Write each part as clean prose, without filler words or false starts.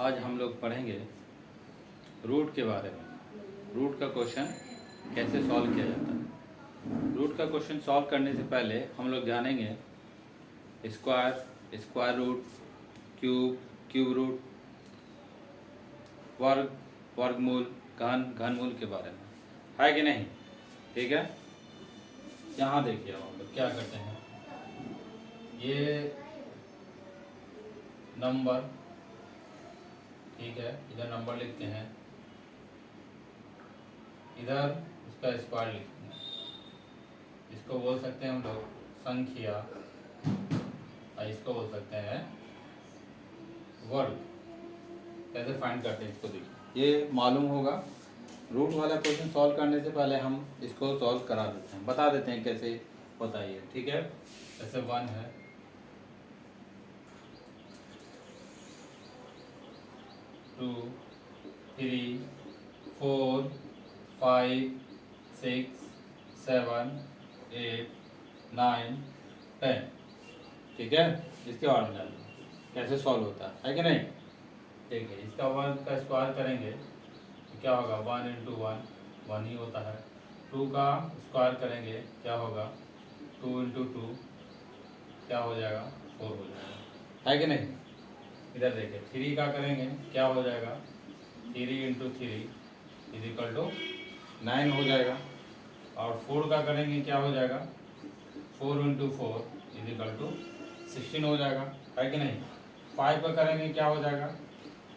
आज हम लोग पढ़ेंगे रूट के बारे में। रूट का क्वेश्चन कैसे सॉल्व किया जाता है। रूट का क्वेश्चन सॉल्व करने से पहले हम लोग जानेंगे square, square root, cube, cube root, वर्ग, वर्गमूल, घन, घनमूल के बारे में, है कि नहीं? ठीक है। यहाँ देखिए हम लोग क्या करते हैं, ये नंबर, ठीक है, इधर नंबर लिखते हैं, इधर उसका स्क्वायर लिखेंगे। इसको बोल सकते हैं हम लोग संख्या, और इसको बोल सकते हैं वर्ग। कैसे फाइंड करते हैं इसको देखिए, ये मालूम होगा। रूट वाला क्वेश्चन सॉल्व करने से पहले हम इसको सॉल्व करा देते हैं, बता देते हैं कैसे होता है ये, ठीक है। जैसे 1 है, 2, 3, 4, 5, 6, 7, 8, 9, 10, ठीक है। इसके बारे में जानिए कैसे सॉल्व होता है कि नहीं। ठीक है, इसका 1 का स्क्वायर करेंगे तो क्या होगा, 1 इंटू 1 1 ही होता है। 2 का स्क्वायर करेंगे क्या होगा, 2 इंटू 2 क्या हो जाएगा, 4 हो जाएगा, है कि नहीं। इधर देखिए 3 का करेंगे क्या हो जाएगा, 3 इंटू 3 इज इक्वल टू 9 हो जाएगा। और 4 का करेंगे क्या हो जाएगा, 4 इंटू 4 इज इक्वल टू 16 हो जाएगा, है कि नहीं। 5 का करेंगे क्या हो जाएगा,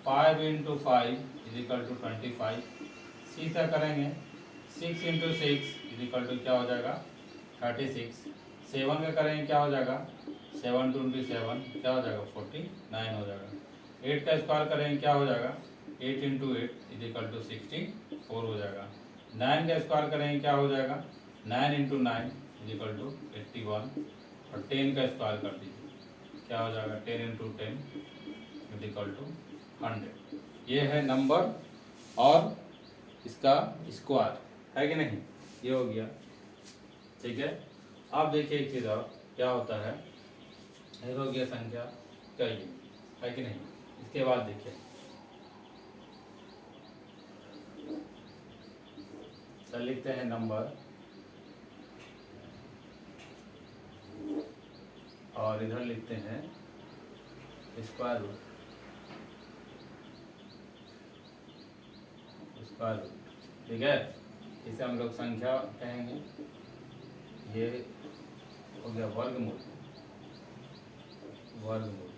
5 इंटू 5 इज इक्वल टू 25। 6 का करेंगे 6 इंटू 6 इज इक्वल टू क्या हो जाएगा, 36। 7 का करेंगे क्या हो जाएगा, 7 इंटू 7 क्या हो जाएगा, 49 हो जाएगा। 8 का स्क्वायर करेंगे क्या हो जाएगा, 8 इंटू 8 इज इक्वल टू 64 हो जाएगा। 9 का स्क्वायर करेंगे क्या हो जाएगा, 9 इंटू 9 इज इक्वल टू 81। और 10 का स्क्वायर कर दीजिए क्या हो जाएगा, 10 इंटू 10 इज इक्वल टू 100। ये है नंबर और इसका स्क्वायर, है कि नहीं। ये हो गया, ठीक है। आप देखिए एक चीज़ और क्या होता है, ये हो गया संख्या का ये, है कि नहीं। इसके बाद देखिए चल लिखते हैं नंबर, और इधर लिखते हैं स्क्वायर रूट, स्क्वायर रूट, ठीक है। इसे हम लोग संख्या कहेंगे। ये हो गया वर्गमूल, वर्गमूल,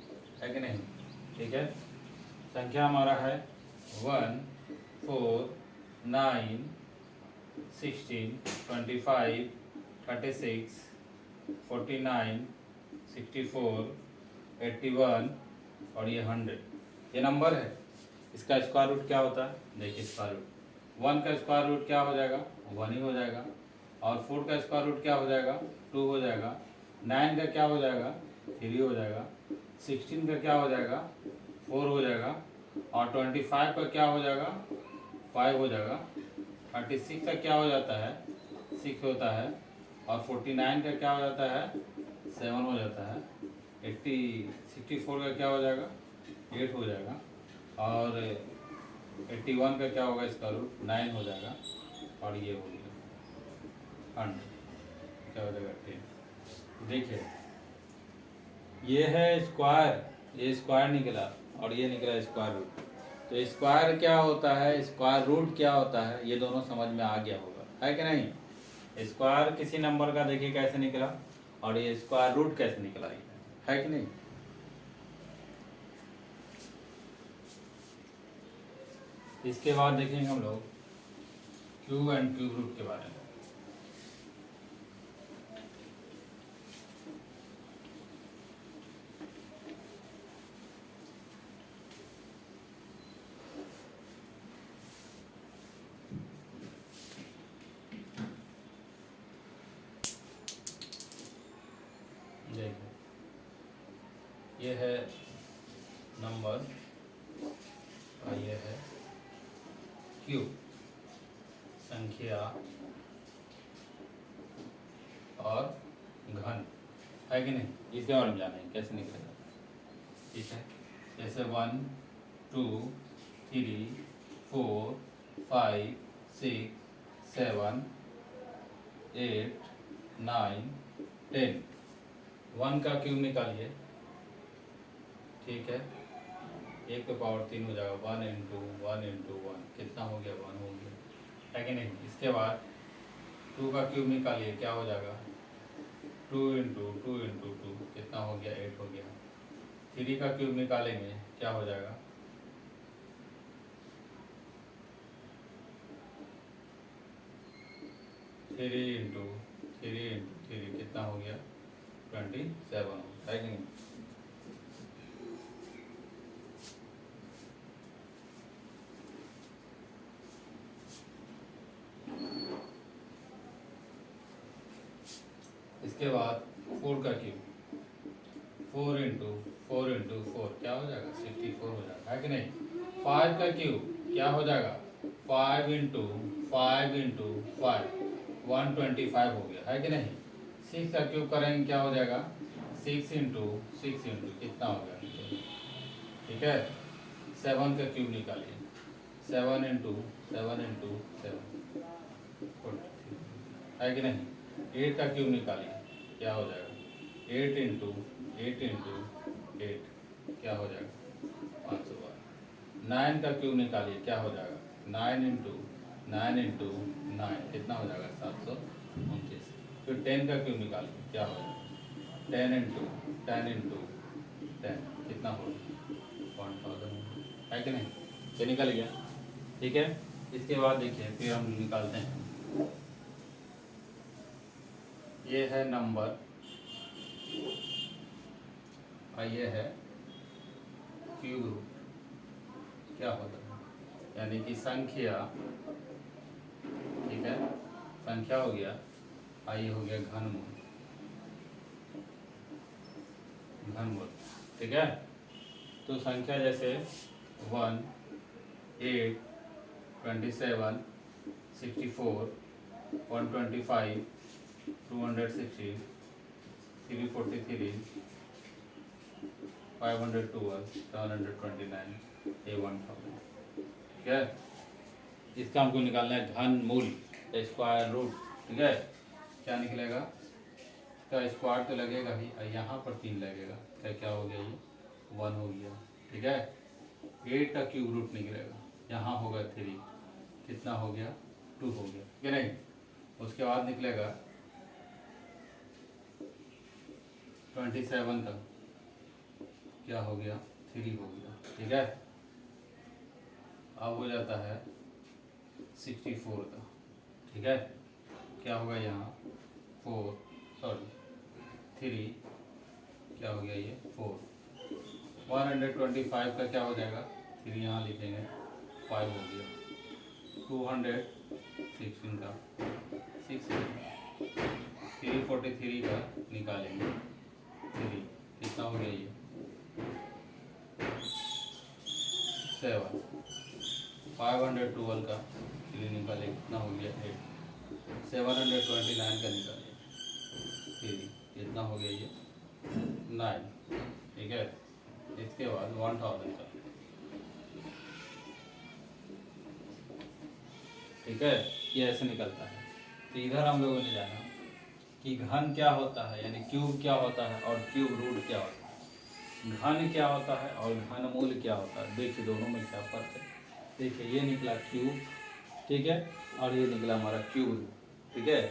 है कि नहीं, ठीक है। संख्या हमारा है 1, 4, 9, 16, 25, 36, 49, 64, 81 और ये 100। ये नंबर है। इसका स्क्वायर रूट क्या होता है, देखिए स्क्वायर रूट 1 का स्क्वायर रूट क्या हो जाएगा, 1 ही हो जाएगा। और 4 का स्क्वायर रूट क्या हो जाएगा, 2 हो जाएगा। 9 का क्या हो जाएगा, 3 हो जाएगा। 16 का क्या हो जाएगा, 4 हो जाएगा। और 25 का क्या हो जाएगा, 5 हो जाएगा। 36 का क्या हो जाता है, 6 होता है। और 49 का क्या हो जाता है, 7 हो जाता है। 64 का क्या हो जाएगा, 8 हो जाएगा। और 81 का क्या होगा, इसका रूट 9 हो जाएगा। और ये हो गया 100, क्या हो जाएगा 10। देखिए ये है स्क्वायर, ये स्क्वायर निकला और ये निकला स्क्वायर रूट। तो स्क्वायर क्या होता है, स्क्वायर रूट क्या होता है, ये दोनों समझ में आ गया होगा, है कि नहीं। स्क्वायर किसी नंबर का देखिए कैसे निकला, और ये स्क्वायर रूट कैसे निकला, है कि नहीं। इसके बाद देखेंगे हम लोग क्यूब एंड क्यूब रूट के बारे में। देखिए ये है नंबर और ये है क्यूब, संख्या और घन, है कि नहीं। इसके बारे में जानेंगे कैसे निकलेगा, ठीक है। जैसे 1, 2 3 4 5 6 7 8 9 10। 1 का क्यूब निकालिए, ठीक है, 1 पे पावर 3 हो जाएगा, 1 इंटू 1 कितना हो गया, 1 हो गया, है कि नहीं। इसके बाद 2 का क्यूब निकालिए, क्या हो जाएगा, 2 इंटू 2 कितना हो गया, 8 हो गया। 3 का क्यूब निकालेंगे, क्या हो जाएगा, 3 इंटू 3 कितना हो गया, 27 हो गया, है कि नहीं। इसके बाद 4 का क्यूब, 4 इंटू 4 क्या हो जाएगा, 64 हो जाएगा, है कि नहीं। 5 का क्यूब क्या हो जाएगा, 5 इंटू 5 125 हो गया, है कि नहीं। 6 का क्यूब करेंगे, क्या हो जाएगा, 6 इंटू कितना हो गया, ठीक है। 7 का क्यूब निकालिए, 7 इंटू 7 है कि नहीं। 8 का क्यूब निकालिए, क्या हो जाएगा, 8 इंटू 8 क्या हो जाएगा, 512। 9 का क्यूब निकालिए, क्या हो जाएगा, 9 इंटू 9 कितना हो जाएगा, 729। फिर 10 का क्यूब निकालिए, क्या हो जाएगा, 10 इंटू 10 कितना हो गया, 1000, है कि नहीं। ये निकल गया, ठीक है। इसके बाद देखिए, फिर हम निकालते हैं, ये है नंबर और ये है क्यूब रूट, क्या होता है, यानी कि संख्या, ठीक है, संख्या हो गया, ये हो गया घनमूल, ठीक है। तो संख्या जैसे 1 8 27 64 125 260 343 512 729 ये 1000, ठीक है। इसका हमको निकालना है घनमूल, स्क्वायर रूट, ठीक है। क्या निकलेगा, इसका स्क्वायर तो लगेगा ही, और यहाँ पर 3 लगेगा, क्या हो गया, ये 1 हो गया, ठीक है। 8 का क्यूब रूट निकलेगा, यहाँ होगा 3, कितना हो गया, 2 हो गया, कि नहीं। उसके बाद निकलेगा 27 का, क्या हो गया, 3 हो गया, ठीक है। अब हो जाता है 64 का, ठीक है, क्या होगा यहाँ 3 क्या हो गया, ये 4। 125 का क्या हो जाएगा, 3 यहाँ लिखेंगे, 5 हो गया। 216 का 6 है। 343 का निकालेंगे, 3 कितना हो गया, ये 7। 512 का 3 निकालेंगे, कितना हो गया, 8। 729 का निकालेंगे, 3 कितना हो गया, ये 9, ठीक है। इसके बाद 1000 का, ठीक है, ये ऐसे निकलता है। तो इधर हम लोगों ने जाना कि घन क्या होता है, यानी क्यूब क्या होता है और क्यूब रूट क्या होता है, घन क्या होता है और घनमूल क्या होता है। देखिए दोनों में क्या फर्क है। देखिए ये निकला क्यूब, ठीक है, और ये निकला हमारा क्यूब रूट, ठीक है।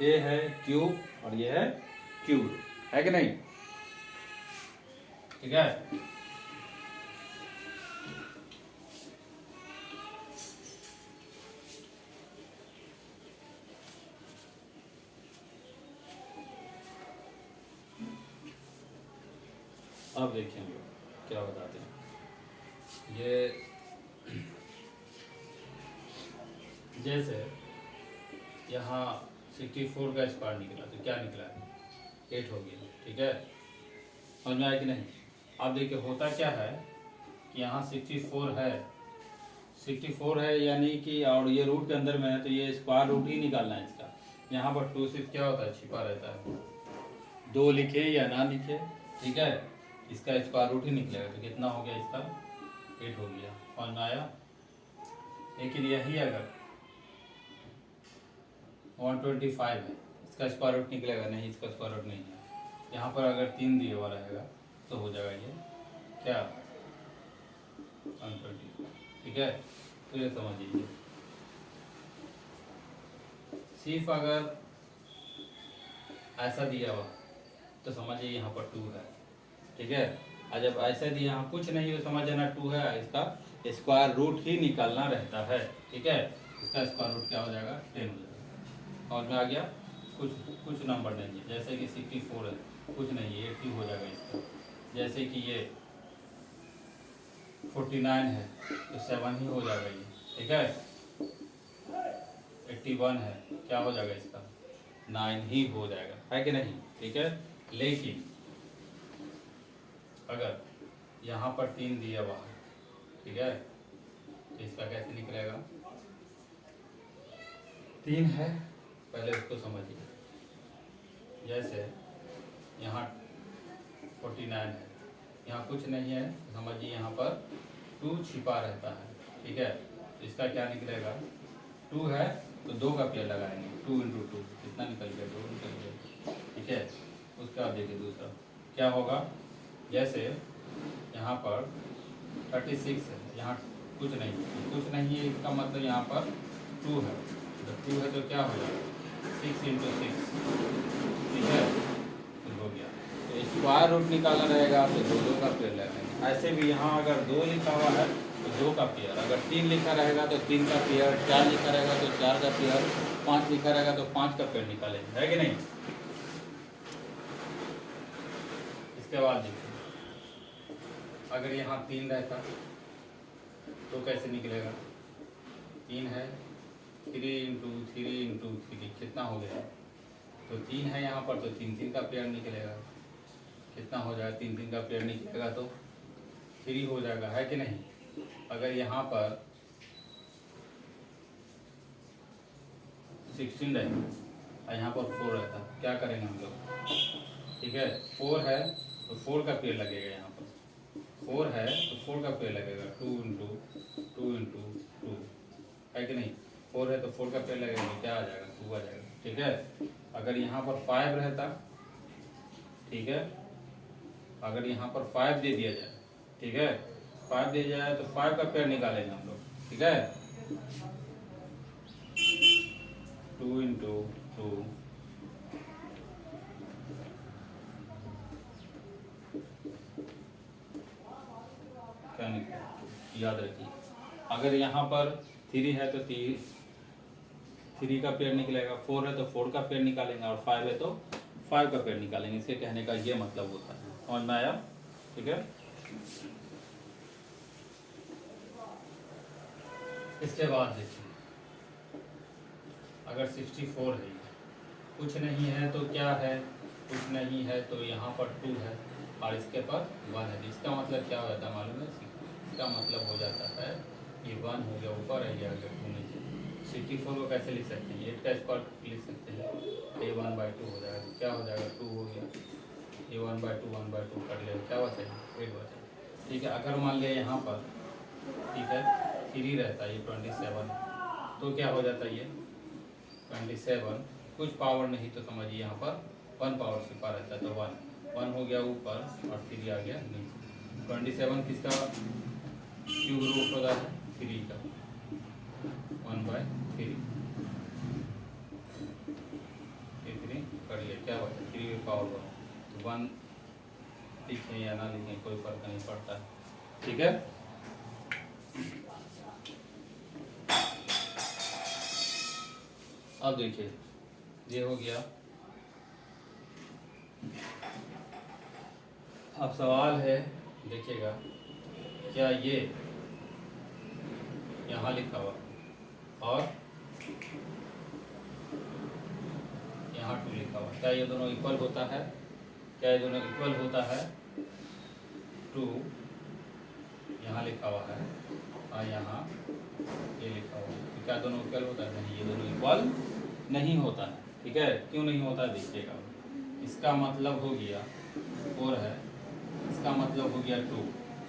ये है क्यूब और ये है क्यूब रूट, है कि नहीं, ठीक है। अब देखिए हम लोग क्या बताते हैं। ये जैसे यहाँ 64 का स्क्वायर निकला, तो क्या निकला, 8 हो गया, ठीक है। समझ में आया कि नहीं। अब देखिए होता क्या है कि यहाँ 64 है यानी कि, और ये रूट के अंदर में है, तो ये स्क्वायर रूट ही निकालना है इसका। यहाँ पर 2 सिर्फ क्या होता है, छिपा रहता है, 2 लिखे या ना लिखे, ठीक है, इसका स्क्वायर रूट ही निकलेगा। तो कितना हो गया इसका 8 हो गया। समझ में आया? लेकिन यही अगर 125 है, इसका स्क्वायर रूट निकलेगा नहीं, इसका स्क्वायर रूट नहीं है। यहाँ पर अगर 3 दिया हुआ रहेगा तो हो जाएगा ये क्या 125। ठीक है, तो ये समझ लीजिए। सिर्फ अगर ऐसा दिया हुआ तो समझिए यहाँ पर 2 है। ठीक है, और जब ऐसा दिया यहाँ कुछ नहीं तो समझ जाना 2 है, इसका स्क्वायर रूट ही निकालना रहता है। ठीक है, इसका स्क्वायर रूट क्या हो जाएगा 10 हो जाएगा। और में आ गया कुछ नंबर नहीं है, जैसे कि 64 है, कुछ नहीं है 80 हो जाएगा इसका। जैसे कि ये 49 है तो 7 ही हो जाएगा ये। ठीक है, 81 है, क्या हो जाएगा इसका 9 ही हो जाएगा, है कि नहीं? ठीक है, लेकिन अगर यहाँ पर 3 दिया हुआ है, ठीक है, तो इसका कैसे निकलेगा? 3 है, पहले उसको समझिए। जैसे यहाँ 49 है, यहाँ कुछ नहीं है, समझिए यहाँ पर 2 छिपा रहता है। ठीक है, तो इसका क्या निकलेगा? 2 है तो 2 का पेयर लगाएंगे, 2 × 2 कितना निकल गया? 2 निकल गया। ठीक है, उसके बाद देखिए दूसरा क्या होगा। जैसे यहाँ पर 36 है, यहाँ कुछ नहीं है, इसका मतलब यहाँ पर 2 है, जब 2 है तो क्या हो जाएगा 6 × 6। ठीक है, तो हो गया। तो स्क्वायर रूट निकालना रहेगा तो 2 का पेयर लगाएंगे। ऐसे भी यहाँ अगर 2 लिखा हुआ है तो 2 का पेयर, अगर 3 लिखा रहेगा तो 3 का पेयर, 4 लिखा रहेगा तो 4 का पेयर, 5 लिखा रहेगा तो 5 का पेयर निकालेंगे, है कि नहीं? इसके बाद देखिए अगर यहाँ 3 रहता तो कैसे निकलेगा? 3 है, 3 × 3 × 3 कितना हो गया? तो 3 है यहाँ पर तो 3 का पेयर निकलेगा, कितना हो जाएगा? 3 का पेयर निकलेगा तो 3 हो जाएगा, है कि नहीं? अगर यहाँ पर 16 है और यहाँ पर 4 रहता, क्या करेंगे हम लोग? ठीक है, 4 है तो 4 का पेयर लगेगा, यहाँ पर 4 है तो 4 का पेयर लगेगा, 2 × 2 है कि नहीं? 4 है तो 4 का पेयर लगेगा, क्या आ जाएगा? 2 आ जाएगा। ठीक है, अगर यहाँ पर 5 रहता, ठीक है, अगर यहाँ पर 5 दे दिया जाए, ठीक है, 5 दे दिया जाए तो 5 का पेयर निकालेंगे हम लोग। ठीक है, 2 × 2 क्या निकला? याद रखिए, अगर यहाँ पर 3 है तो 3 का पेयर निकलेगा, 4 है तो 4 का पेयर निकालेंगे, और 5 है तो 5 का पेयर निकालेंगे। इसके कहने का ये मतलब होता है। समझ में आया? ठीक है, इसके बाद देखिए अगर 64 है, कुछ नहीं है तो क्या है? कुछ नहीं है तो यहाँ पर 2 है और इसके पर 1 है। इसका मतलब क्या हो जाता है मालूम है? इसका मतलब हो जाता है ये 1 हो गया ऊपर, है गया 2 नीचे। 64 को कैसे लिख सकते हैं? 8 का स्क्वायर लिख सकते हैं, ये 1/2 हो जाएगा, क्या हो जाएगा? 2 हो गया, ये 1/2 कर ले, क्या बचेगा? 8 बचेगा। ठीक है, अगर मान लिया यहाँ पर, ठीक है, 3 रहता है, ये 27 तो क्या हो जाता है? ये 27 कुछ पावर नहीं तो समझिए यहाँ पर 1 पावर छिपा रहता है, तो 1 हो गया ऊपर और 3 आ गया नीचे। 27 किसका क्यूब रूट होता है? 3 का, 1/3। ये 3 कर लिया, क्या बचा? 3 पावर 1, तो 1 लिखें या ना लिखें कोई फर्क नहीं पड़ता। ठीक है, अब देखिए ये हो गया। अब सवाल है, देखिएगा, क्या ये यहाँ लिखा हुआ और यहाँ 2 लिखा हुआ, क्या ये दोनों इक्वल होता है? क्या ये दोनों इक्वल होता है? 2 यहाँ लिखा हुआ है और यहाँ ये लिखा हुआ है, तो क्या दोनों इक्वल होता है? नहीं, ये दोनों इक्वल नहीं होता है। ठीक है, क्यों नहीं होता देखिएगा। इसका मतलब हो गया 4 है, इसका मतलब हो गया 2।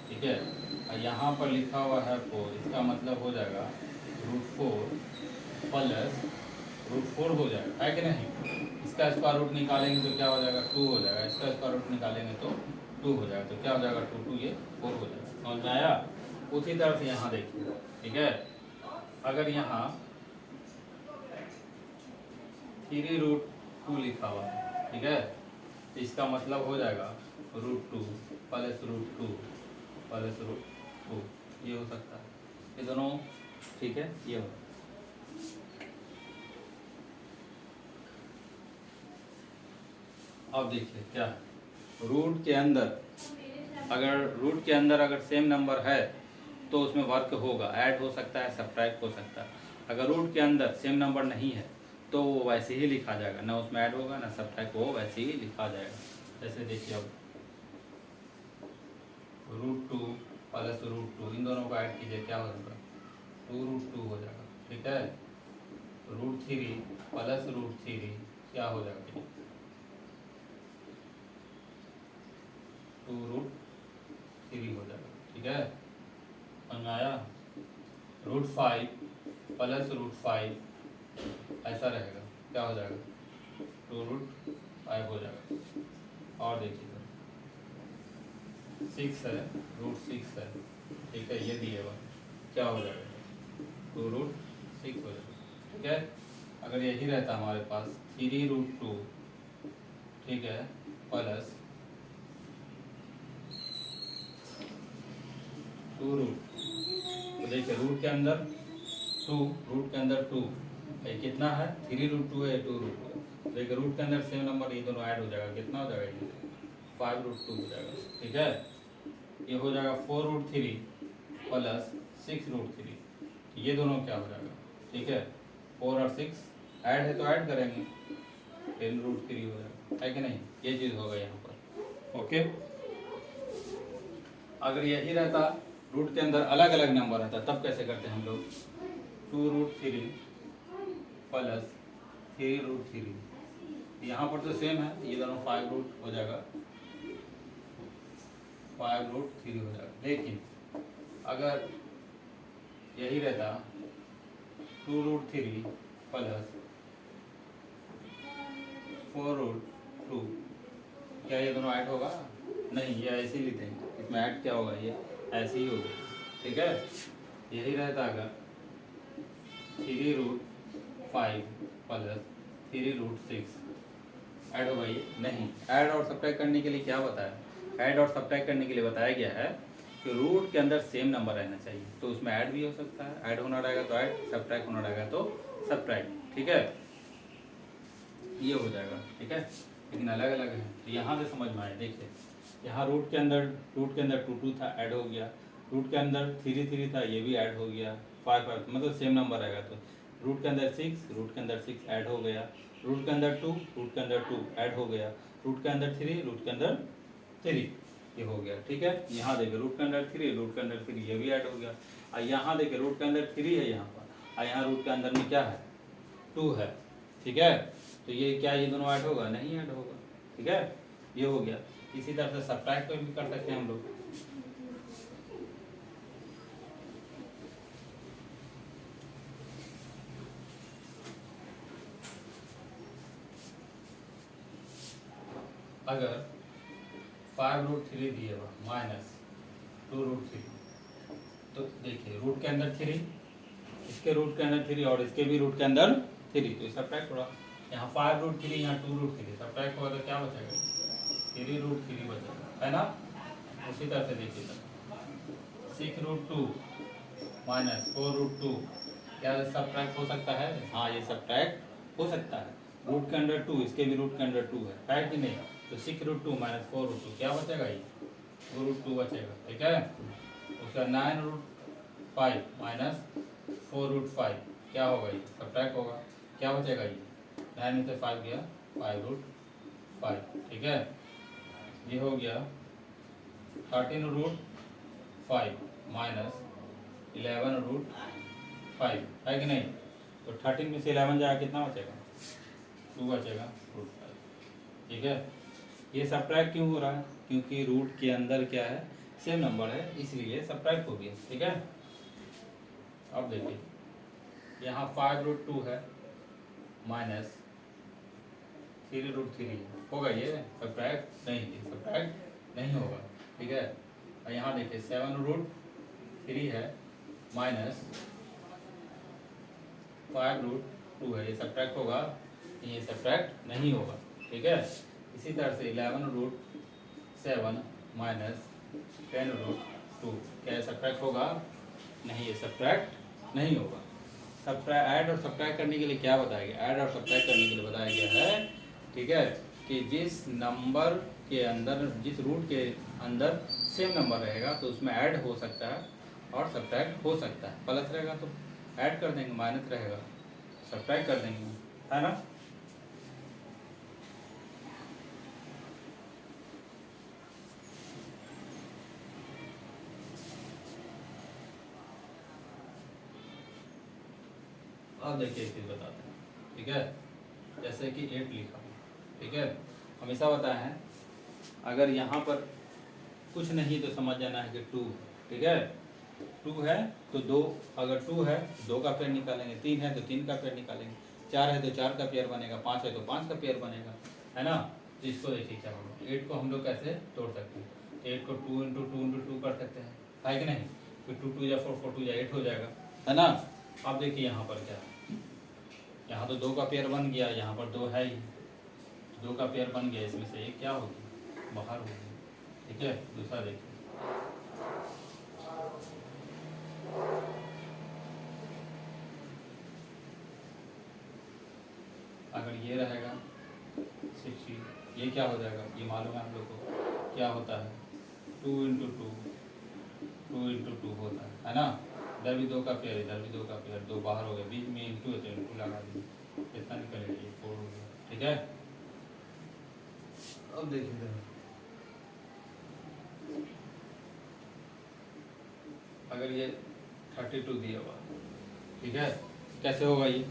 ठीक है, और यहाँ पर लिखा हुआ है 4, इसका मतलब हो जाएगा √4 प्लस √4 हो जाएगा, है कि नहीं। इसका स्क्वायर रूट निकालेंगे तो क्या हो जाएगा 2 हो जाएगा, इसका स्क्वायर रूट निकालेंगे तो 2 हो जाएगा, तो क्या हो जाएगा 2 ये 4 हो जाएगा। समझ में आया। उसी तरह से यहाँ देखिए, ठीक है, अगर यहाँ 3√2 लिखा हुआ है, ठीक है, तो इसका मतलब हो जाएगा √2 प्लस √2 प्लस √2, ये हो सकता है, ये दोनों ठीक है, ये हो। अब देखिए क्या है, रूट के अंदर अगर सेम नंबर है तो उसमें वर्क होगा, ऐड हो सकता है, सब्ट्रैक्ट हो सकता है। अगर रूट के अंदर सेम नंबर नहीं है तो वो वैसे ही लिखा जाएगा, ना उसमें ऐड होगा ना सब्ट्रैक्ट, वो वैसे ही लिखा जाएगा। जैसे देखिए अब √2 प्लस √2, इन दोनों को ऐड कीजिए, क्या होगा 2√2 हो जाएगा, ठीक है। √3 प्लस √3 क्या हो जाएगा 2√3 हो जाएगा, ठीक है, समझ में आया। √5 प्लस √5 ऐसा रहेगा, क्या हो जाएगा 2√5 हो जाएगा। और देखिए 6 है, √6 है, ठीक है, ये दिए हुआ क्या हो जाएगा 2√6 हो जाएगा, ठीक है। अगर यही रहता हमारे पास 3√2, ठीक है, प्लस 2 रूट, तो देखिए रूट के अंदर 2, ये कितना है 3√2 है, 2√2 है। देखिए रूट के अंदर सेम नंबर, ये दोनों ऐड हो जाएगा, कितना हो जाएगा ये 5√2 हो जाएगा, ठीक है। ये हो जाएगा 4√3 प्लस 6√3, ये दोनों क्या हो जाएगा, ठीक है, 4 और 6 ऐड है तो ऐड करेंगे, 10√3 हो जाएगा, है कि नहीं, ये चीज़ होगा यहाँ पर, ओके। अगर यही रहता रूट के अंदर अलग अलग नंबर रहता तब कैसे करते हैं हम लोग, 2√3 प्लस 3√3, यहाँ पर तो सेम है, ये दोनों 5 रूट हो जाएगा, 5√3 हो जाएगा। लेकिन अगर यही रहता 2√3 प्लस 4√2, क्या ये दोनों ऐड होगा, नहीं, ये ऐसे ही लेते हैं, इसमें ऐड क्या होगा, ये ऐसे ही होगा, ठीक है। यही रहता अगर 3√5 प्लस 3√6 ऐड होगा, ये नहीं। ऐड और सब्ट्रैक्ट करने के लिए क्या बताया, ऐड और सब्ट्रैक्ट करने के लिए बताया गया है कि रूट के अंदर सेम नंबर रहना चाहिए, तो उसमें ऐड भी हो सकता है, ऐड होना रहेगा तो ऐड, सब्ट्रैक्ट होना रहेगा तो सब्ट्रैक्ट, ठीक है, ये हो जाएगा, ठीक है। लेकिन अलग अलग है, तो यहाँ से समझ में आए। देखिए यहाँ रूट के अंदर 2 था, ऐड हो गया, रूट के अंदर 3 था, ये भी ऐड हो गया, 5 मतलब सेम नंबर रहेगा, तो रूट के अंदर 6 ऐड हो गया, रूट के अंदर 2 ऐड हो गया, रूट के अंदर 3 ये हो गया, ठीक है। यहाँ देखिए रूट के अंदर 3 ये भी ऐड हो गया, और यहाँ देखिए रूट के अंदर 3 है यहाँ पर, और यहाँ रूट के अंदर में क्या है 2 है, ठीक है। तो ये क्या, ये दोनों ऐड होगा, नहीं ऐड होगा, ठीक है, ये हो गया। इसी तरह से सब्ट्रैक्ट भी कर सकते हैं हम लोग। अगर 5√3 दिए हुआ माइनस 2√3, तो देखिए रूट के अंदर 3, इसके रूट के अंदर 3 और इसके भी रूट के अंदर 3, तो सब्ट्रैक्ट होगा। यहाँ 5√3, यहाँ 2√3, सब्ट्रैक्ट होगा तो क्या बचेगा 3√3 बचेगा, है ना। उसी तरह से देखिए 6√2 माइनस 4√2, क्या सब्ट्रैक्ट हो सकता है, हाँ ये सब्ट्रैक्ट हो सकता है। रूट के अंदर 2, इसके भी रूट के अंदर 2 है कि नहीं, तो 6√2 माइनस 4√2 क्या बचेगा, ये 2√2 बचेगा, ठीक है। उसका 9√5 माइनस 4√5 क्या होगा, ये सब्ट्रैक्ट होगा, क्या बचेगा, ये 9 में से 5 गया 5√5, ठीक है। ये हो गया 13√5 माइनस 11√5, है कि नहीं। तो 13 में से 11 जाएगा, कितना बचेगा 2 बचेगा √5, ठीक है। ये सब्ट्रैक्ट क्यों हो रहा है, क्योंकि रूट के अंदर क्या है सेम नंबर है इसलिए सब्ट्रैक्ट हो गया। ठीक है, अब देखिए यहाँ 5√2 है माइनस 3√3 होगा, ये सब्ट्रैक्ट नहीं, ये सब्ट्रैक्ट नहीं होगा। ठीक है, और यहाँ देखिए 7√3 है माइनस 5√2 है, ये सब्ट्रैक्ट होगा, ये सब्ट्रैक्ट नहीं होगा। ठीक है, इसी तरह से 11√7 माइनस 10√2 क्या सब्ट्रैक्ट होगा? नहीं, ये सब्ट्रैक्ट नहीं होगा। सब्ट्रैक्ट ऐड और सब्ट्रैक्ट करने के लिए क्या बताया गया? ऐड और सब्ट्रैक्ट करने के लिए बताया गया है, ठीक है, कि जिस नंबर के अंदर, जिस रूट के अंदर सेम नंबर रहेगा तो उसमें ऐड हो सकता है और सब्ट्रैक्ट हो सकता है। प्लस रहेगा तो ऐड कर देंगे, माइनस रहेगा सब्ट्रैक्ट कर देंगे, है ना। अब देखिए एक चीज़ बताते हैं, ठीक है, जैसे कि 8 लिखा, ठीक है, हमेशा बताया है अगर यहाँ पर कुछ नहीं तो समझ जाना है कि 2, ठीक है, 2 है तो 2, अगर 2 है 2 का पेयर निकालेंगे, 3 है तो 3 का पेयर निकालेंगे, 4 है तो 4 का पेयर बनेगा, 5 है तो 5 का पेयर बनेगा, है ना। तो इसको देखिए क्या होगा, 8 को हम लोग कैसे तोड़ सकते हैं, 8 को 2 इंटू 2 इंटू 2 कर सकते हैं, है कि नहीं, फिर 2 2 या 4 4 2 या 8 हो जाएगा, है ना। अब देखिए यहाँ पर क्या है, यहाँ तो 2 का पेयर बन गया, यहाँ पर 2 है ही, 2 का पेयर बन गया, इसमें से एक क्या होगी, बाहर होगी। ठीक है, दूसरा देखिए, अगर ये रहेगा 60, ये क्या हो जाएगा, ये मालूम है हम लोग को क्या होता है, 2 इंटू 2 2 इंटू 2 होता है ना। इधर भी 2 का पेयर, इधर भी 2 का पेयर, 2 बाहर हो गया, बीच में इंटू है तो इंटू लगा दीजिए, कितना निकलेगा, ये 4 हो गया। ठीक है, अब देखिए अगर ये 32 दिया हुआ, ठीक है, कैसे होगा, ये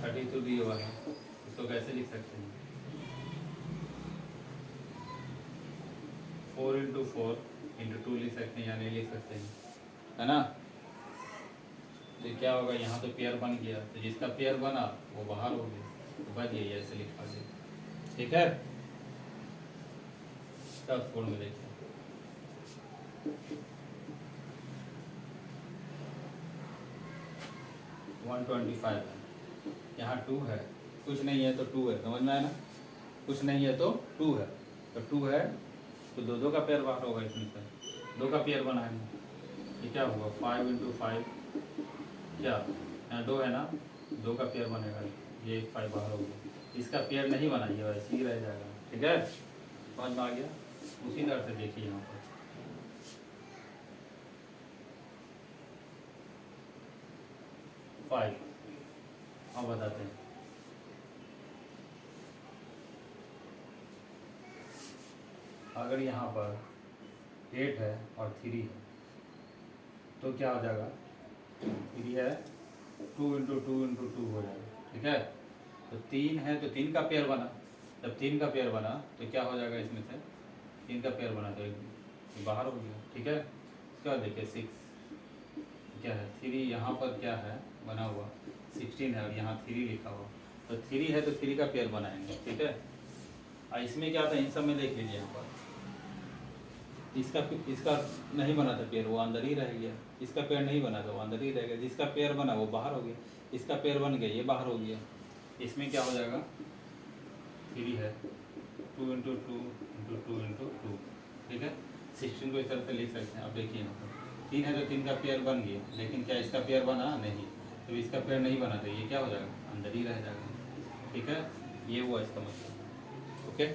32 दिया हुआ है, इसको कैसे लिख सकते हैं, 4 इंटू 4 इंटू 2 लिख सकते हैं या नहीं लिख सकते हैं, है ना। तो क्या होगा, यहाँ तो पेयर बन गया, तो जिसका पेयर बना वो बाहर हो गया, तो बच गया, ऐसे लिखा गया। ठीक है, तब फोन में देखिए 125 है, यहाँ 2 है, कुछ नहीं है तो 2 है, समझ में आया ना, कुछ नहीं है तो 2 है, तो 2 है तो 2 2 का पेयर बाहर होगा, इसमें से 2 का पेयर बनाएंगे, ये क्या होगा, 5 इंटू 5 क्या, यहाँ 2 है ना, 2 का पेयर बनेगा, ये 5 बाहर होगा, इसका पेयर नहीं बनाइए, वैसे ही रह जाएगा। ठीक है, समझ में आ गया। उसी तरह से देखिए यहाँ पर 5, अब बताते हैं, अगर यहाँ पर 8 है और 3 है तो क्या हो जाएगा, 3 है 2 इंटू 2 इंटू 2 हो जाएगा। ठीक है, तो 3 है तो 3 का पेयर बना, जब 3 का पेयर बना तो क्या हो जाएगा, इसमें से 3 का पेयर बना तो ये बाहर हो गया। ठीक है, इसके बाद देखिए 6 क्या है, 3 यहाँ पर क्या है बना हुआ, 16 है और यहाँ 3 लिखा हुआ, तो 3 है तो 3 का पेयर बनाएंगे। ठीक है, और इसमें क्या था, इन सब में देख लीजिए, यहाँ पर इसका नहीं बना था पेयर, वो अंदर ही रह गया, इसका पेयर नहीं बना था वो अंदर ही रह गया, जिसका पेयर बना वो बाहर हो गया, इसका पेयर बन गया ये बाहर हो गया, इसमें क्या हो जाएगा, 3 है 2 इंटू 2 इंटू 2 इंटू 2। ठीक है, 16 को इस तरह से लिख सकते हैं। अब देखिए यहाँ पर 3 है तो 3 का पेयर बन गया, लेकिन क्या इसका पेयर बना नहीं, तो इसका पेयर नहीं बना तो ये क्या हो जाएगा, अंदर ही रह जाएगा। ठीक है, ये हुआ इसका मतलब। ओके।